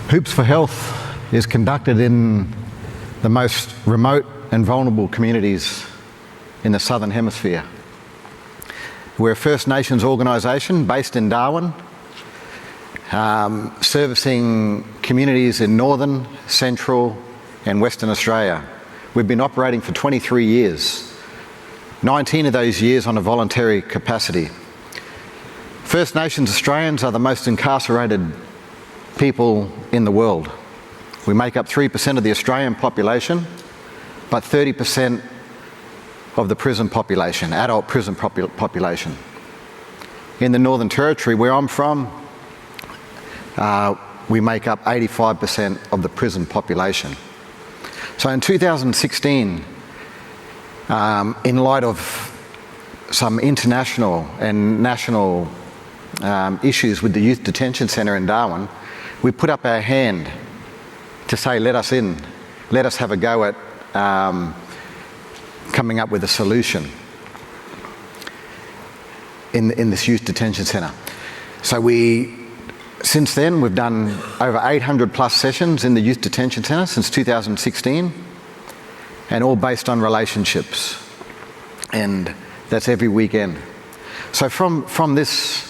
Hoops for Health is conducted in the most remote and vulnerable communities in the Southern Hemisphere. We're a First Nations organisation based in Darwin, servicing communities in Northern, Central and Western Australia. We've been operating for 23 years, 19 of those years on a voluntary capacity. First Nations Australians are the most incarcerated people in the world. We make up 3% of the Australian population, but 30% of the prison population, adult prison population. In the Northern Territory, where I'm from, we make up 85% of the prison population. So in 2016, in light of some international and national issues with the Youth Detention Centre in Darwin, we put up our hand to say, let us in, let us have a go at coming up with a solution in this Youth Detention Centre. So since then, we've done over 800 plus sessions in the Youth Detention Centre since 2016, and all based on relationships, and that's every weekend. So from this,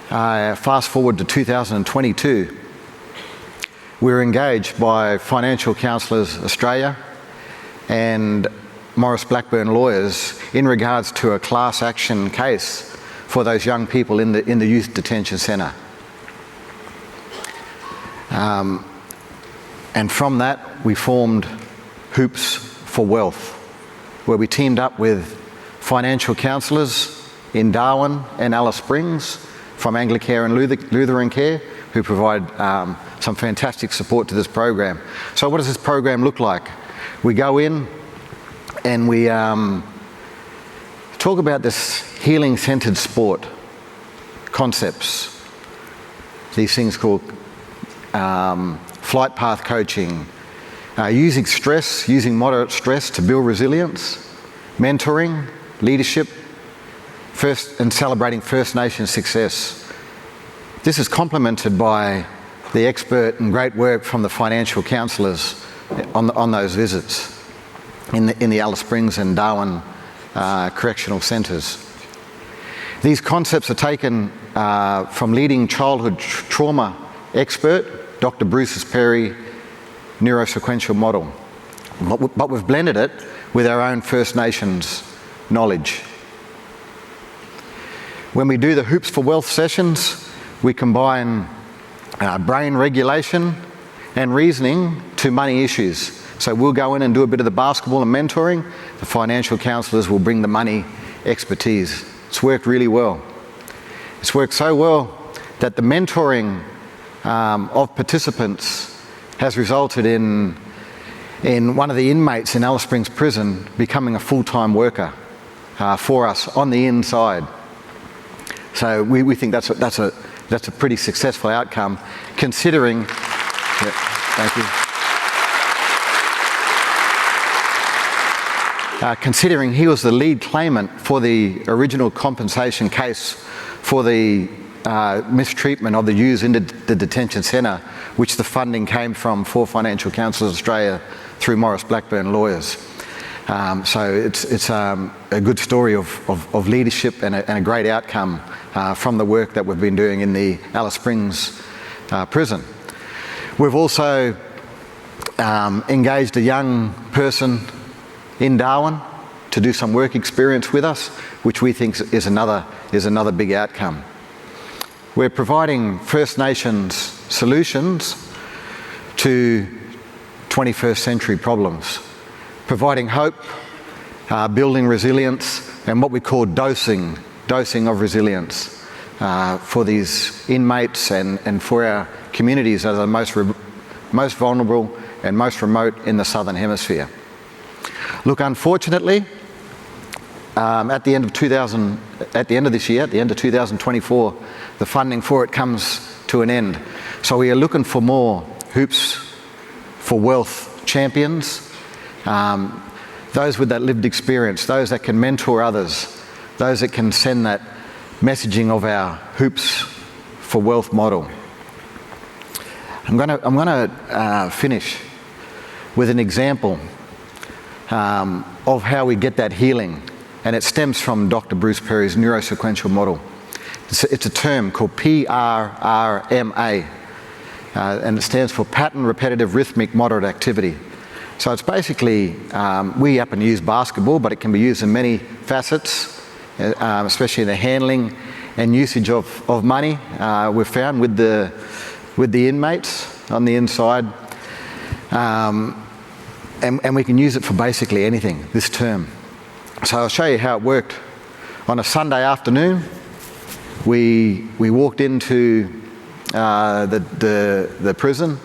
fast forward to 2022, we were engaged by Financial Counsellors Australia and Maurice Blackburn lawyers in regards to a class action case for those young people in the Youth Detention Centre. And from that, we formed Hoops for Wealth, where we teamed up with financial counsellors in Darwin and Alice Springs from Anglicare and Lutheran Care, who provide some fantastic support to this program. So what does this program look like? We go in and we talk about this healing-centred sport concepts. These things called flight path coaching, using stress, using moderate stress to build resilience, mentoring, leadership, and celebrating First Nations success. This is complemented by the expert and great work from the financial counsellors on those visits in the Alice Springs and Darwin correctional centres. These concepts are taken from leading childhood trauma expert, Dr. Bruce's Perry neurosequential model, but we've blended it with our own First Nations knowledge. When we do the Hoops for Wealth sessions, we combine brain regulation and reasoning to money issues. So we'll go in and do a bit of the basketball and mentoring. The financial counsellors will bring the money expertise. It's worked really well. It's worked so well that the mentoring of participants has resulted in one of the inmates in Alice Springs Prison becoming a full-time worker for us on the inside. So we think that's a pretty successful outcome, considering. Yeah, thank you. Considering he was the lead claimant for the original compensation case for the mistreatment of the youths in the detention centre, which the funding came from for Financial Counsellors Australia through Maurice Blackburn lawyers. So it's a good story of leadership and a great outcome from the work that we've been doing in the Alice Springs prison. We've also engaged a young person in Darwin to do some work experience with us, which we think is another big outcome. We're providing First Nations solutions to 21st century problems, providing hope, building resilience, and what we call dosing of resilience for these inmates and for our communities that are the most vulnerable and most remote in the Southern Hemisphere. Look, unfortunately, at the end of this year, at the end of 2024, the funding for it comes to an end. So we are looking for more Hoops for Wealth champions, those with that lived experience, those that can mentor others, those that can send that messaging of our Hoops for Wealth model. I'm gonna finish with an example of how we get that healing, and it stems from Dr. Bruce Perry's neurosequential model. It's a term called PRRMA, and it stands for pattern, repetitive, rhythmic, moderate activity. So it's basically, we happen to use basketball, but it can be used in many facets, especially the handling and usage of money. We've found with the inmates on the inside, and we can use it for basically anything, this term. So I'll show you how it worked. On a Sunday afternoon, we walked into the prison,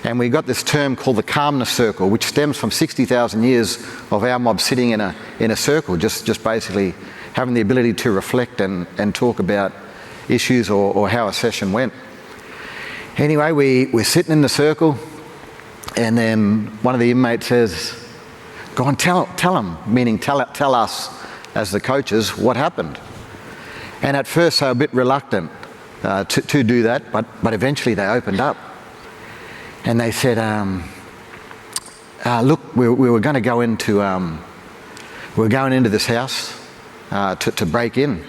and we got this term called the calmness circle, which stems from 60,000 years of our mob sitting in a circle, just basically having the ability to reflect and talk about issues or how a session went. Anyway, we're sitting in the circle, and then one of the inmates says, "Go on, tell them," meaning tell us as the coaches what happened. And at first they were a bit reluctant to do that, but eventually they opened up. And they said, "Look, we were going to go into this house to break in,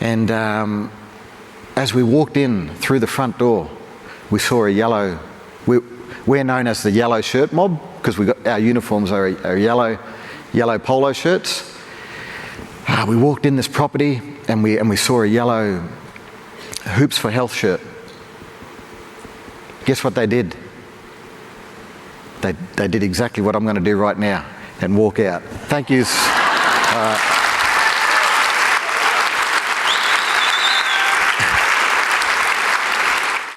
and as we walked in through the front door, we saw a yellow. We're known as the yellow shirt mob because our uniforms are yellow polo shirts. We walked in this property and we saw a yellow Hoops for Health shirt. Guess what they did? They did exactly what I'm going to do right now and walk out." Thank you.